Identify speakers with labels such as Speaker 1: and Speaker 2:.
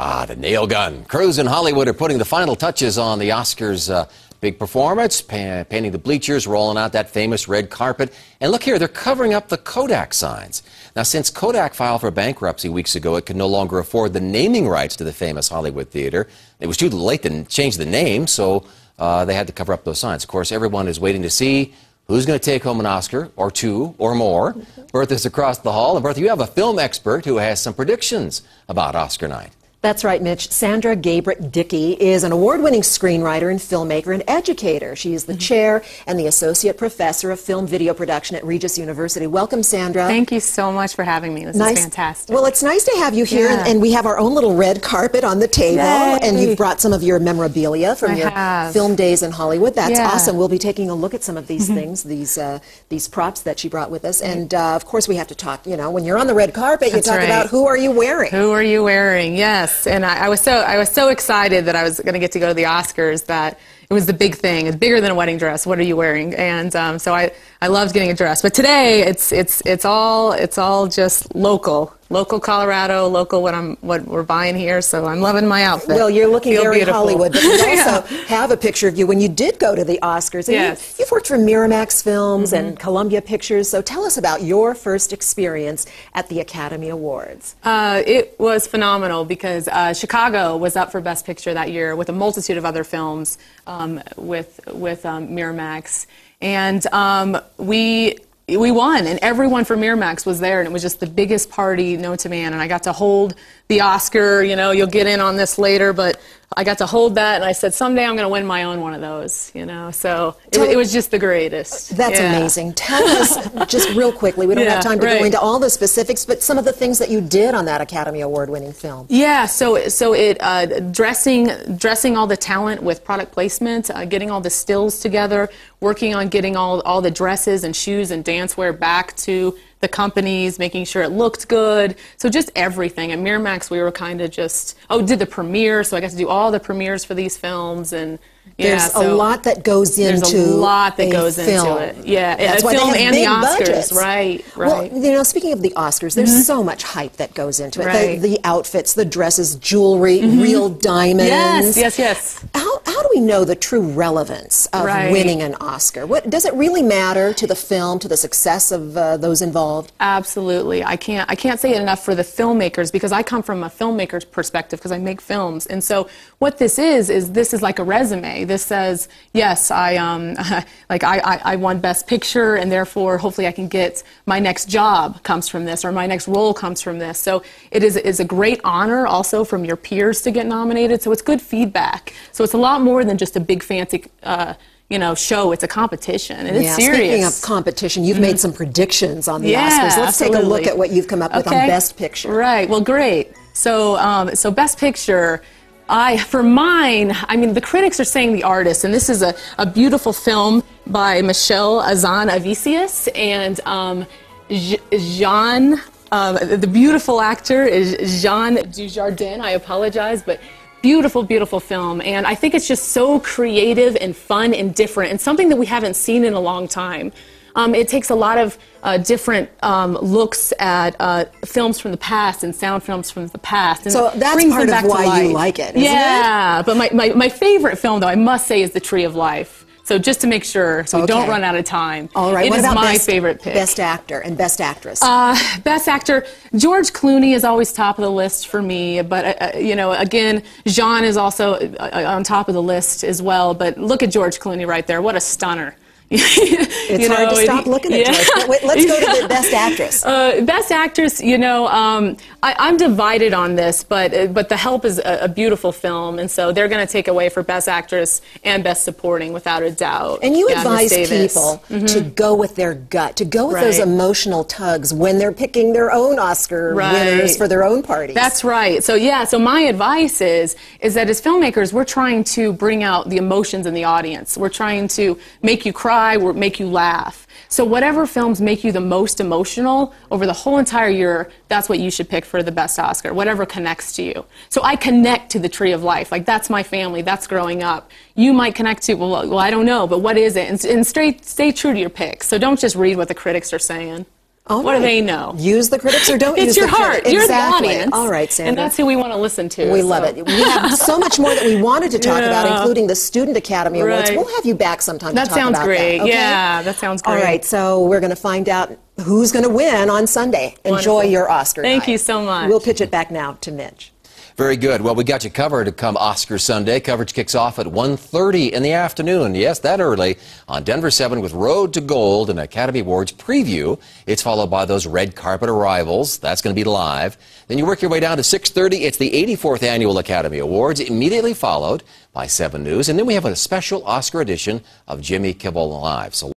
Speaker 1: Ah, the nail gun. Crews in Hollywood are putting the final touches on the Oscars' big performance, painting the bleachers, rolling out that famous red carpet. And look here, they're covering up the Kodak signs. Now, since Kodak filed for bankruptcy weeks ago, it could no longer afford the naming rights to the famous Hollywood theater. It was too late to change the name, so they had to cover up those signs. Of course, everyone is waiting to see who's going to take home an Oscar, or two, or more. Bertha's across the hall. And Bertha, you have a film expert who has some predictions about Oscar night.
Speaker 2: That's right, Mitch. Sandra Gabrych Dickey is an award-winning screenwriter and filmmaker and educator. She is the chair and the associate professor of film video production at Regis University. Welcome, Sandra.
Speaker 3: Thank you so much for having me. This is fantastic.
Speaker 2: Well, it's nice to have you here, and we have our own little red carpet on the table.
Speaker 3: Yay.
Speaker 2: And you've brought some of your memorabilia from your film days in Hollywood. That's awesome. We'll be taking a look at some of these things, these props that she brought with us. And of course, we have to talk. You know, when you're on the red carpet, you talk about who are you wearing.
Speaker 3: Who are you wearing? Yes. And I was so excited that I was going to get to go to the Oscars that it was the big thing. It's bigger than a wedding dress. What are you wearing? And so I loved getting a dress. But today it's all just local Colorado, local what we're buying here. So I'm loving my outfit.
Speaker 2: Well, you're looking very
Speaker 3: beautiful.
Speaker 2: Hollywood. But we also have a picture of you when you did go to the Oscars. And you've worked for Miramax Films and Columbia Pictures. So tell us about your first experience at the Academy Awards.
Speaker 3: It was phenomenal because Chicago was up for Best Picture that year with a multitude of other films with Miramax. And we won, and everyone from Miramax was there, and it was just the biggest party known to man. And I got to hold the Oscar. You know, you'll get in on this later, but I got to hold that, and I said, someday I'm going to win my own one of those, you know. So it was just the greatest.
Speaker 2: That's amazing. Tell us, just real quickly, we don't have time to go into all the specifics, but some of the things that you did on that Academy Award-winning film.
Speaker 3: Yeah, so it dressing all the talent with product placement, getting all the stills together, working on getting all the dresses and shoes and dancewear back to the companies, making sure it looked good. So just everything. At Miramax, we were kind of just, did the premiere, so I got to do all the premieres for these films. And
Speaker 2: there's a lot that goes into
Speaker 3: There's a lot that goes into it. Yeah,
Speaker 2: that's why
Speaker 3: film
Speaker 2: they have
Speaker 3: and the Oscars.
Speaker 2: Budgets.
Speaker 3: Right.
Speaker 2: Well, you know, speaking of the Oscars, there's so much hype that goes into it. The outfits, the dresses, jewelry, real diamonds.
Speaker 3: Yes.
Speaker 2: How do we know the true relevance of winning an Oscar? Does it really matter to the film, to the success of those involved?
Speaker 3: Absolutely. I can't say it enough for the filmmakers, because I come from a filmmaker's perspective because I make films. And so what this is like a resume. This says, yes, I won Best Picture, and therefore hopefully I can get my next job comes from this, or my next role comes from this. So it is a great honor also from your peers to get nominated. So it's good feedback. So it's a lot more than just a big fancy show. It's a competition, and it's serious.
Speaker 2: Speaking of competition, you've made some predictions on the Oscars. Let's take a look at what you've come up with on Best Picture.
Speaker 3: Right. Well, great. So Best Picture. For mine, I mean, the critics are saying The Artist, and this is a beautiful film by Michel Azanavicius, and Jean, the beautiful actor is Jean Dujardin. I apologize, but beautiful, beautiful film. And I think it's just so creative and fun and different, and something that we haven't seen in a long time. It takes a lot of different looks at films from the past and sound films from the past. And
Speaker 2: so that's part of why you like it, isn't it?
Speaker 3: But my favorite film, though, I must say, is The Tree of Life. So just to make sure, so we don't run out of time.
Speaker 2: All right.
Speaker 3: It is my favorite pick.
Speaker 2: Best Actor and Best Actress.
Speaker 3: Best Actor, George Clooney is always top of the list for me. But again, Jean is also on top of the list as well. But look at George Clooney right there. What a stunner.
Speaker 2: It's hard to stop looking at George. But let's go to the Best Actress.
Speaker 3: Best Actress, I'm divided on this, but The Help is a beautiful film, and so they're going to take away for Best Actress and Best Supporting without a doubt.
Speaker 2: And you advise people to go with their gut, to go with those emotional tugs when they're picking their own Oscar winners for their own parties.
Speaker 3: That's right. So so my advice is that as filmmakers, we're trying to bring out the emotions in the audience. We're trying to make you cry, or make you laugh. So whatever films make you the most emotional over the whole entire year, that's what you should pick for the Best Oscar, whatever connects to you. So I connect to The Tree of Life. Like, that's my family, that's growing up. You might connect to, well I don't know, but what is it? And stay true to your pick. So don't just read what the critics are saying. What do they know?
Speaker 2: Use the critics or don't use the critics.
Speaker 3: It's your heart. You're
Speaker 2: Exactly.
Speaker 3: the audience.
Speaker 2: All right, Sandra.
Speaker 3: And that's who we want to listen to.
Speaker 2: We love it. We have so much more that we wanted to talk about, including the Student Academy Awards. We'll have you back sometime to talk about that.
Speaker 3: That sounds great.
Speaker 2: Okay?
Speaker 3: Yeah, that sounds great.
Speaker 2: All right, so we're going to find out who's going to win on Sunday.
Speaker 3: Wonderful.
Speaker 2: Enjoy your Oscar night.
Speaker 3: Thank you so much.
Speaker 2: We'll pitch it back now to Mitch.
Speaker 1: Very good. Well, we got you covered come Oscar Sunday. Coverage kicks off at 1:30 in the afternoon. Yes, that early on Denver 7 with Road to Gold and Academy Awards preview. It's followed by those red carpet arrivals. That's going to be live. Then you work your way down to 6:30. It's the 84th Annual Academy Awards, immediately followed by 7 News. And then we have a special Oscar edition of Jimmy Kimmel Live. So